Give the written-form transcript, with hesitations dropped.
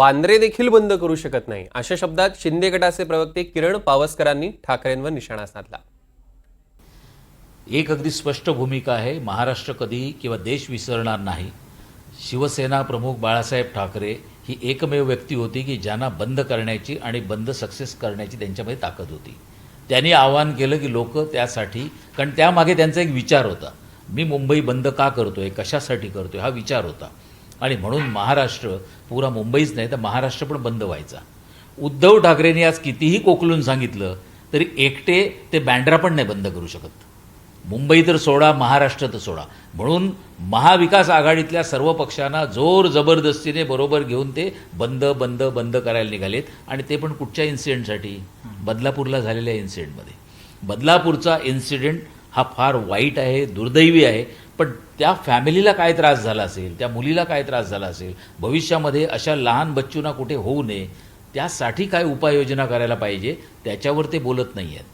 वांद्रे देखील बंद करू शकत नाही, अशा शब्दात शिंदे गटाचे प्रवक्ते किरण पावसकरांनी ठाकरेंवर निशाणा साधला. एक अगदी स्पष्ट भूमिका आहे. महाराष्ट्र कधी किंवा देश विसरणार नाही. शिवसेना प्रमुख बाळासाहेब ठाकरे ही एकमेव व्यक्ती होती की ज्यांना बंद करण्याची आणि बंद सक्सेस करण्याची त्यांच्यामध्ये ताकद होती. त्यांनी आवाहन केलं की लोक त्यासाठी, कारण त्यामागे त्यांचा एक विचार होता, मी मुंबई बंद का करतोय, कशासाठी करतोय, हा विचार होता. आणि म्हणून महाराष्ट्र, पुरा मुंबईच नाही तर महाराष्ट्र पण बंद व्हायचा. उद्धव ठाकरेंनी आज कितीही कोकलून सांगितलं तरी एकटे ते बँड्रा पण नाही बंद करू शकत. मुंबई तर सोडा, महाराष्ट्र तर सोडा. म्हणून महाविकास आघाडीतल्या सर्व पक्षांना जोर जबरदस्तीने बरोबर घेऊन ते बंद बंद बंद करायला निघालेत. आणि ते पण कुठच्या इन्सिडेंटसाठी? बदलापूरला झालेल्या इन्सिडेंटमध्ये. बदलापूरचा इन्सिडेंट हा फार वाईट आहे, दुर्दैवी आहे. पण त्या फॅमिलीला काय त्रास झाला असेल, त्या मुलीला काय त्रास झाला असेल, भविष्यामध्ये अशा लहान बच्चूंना कुठे होऊ नये, त्यासाठी काय उपाययोजना करायला पाहिजे त्याच्यावर ते बोलत नाही आहेत.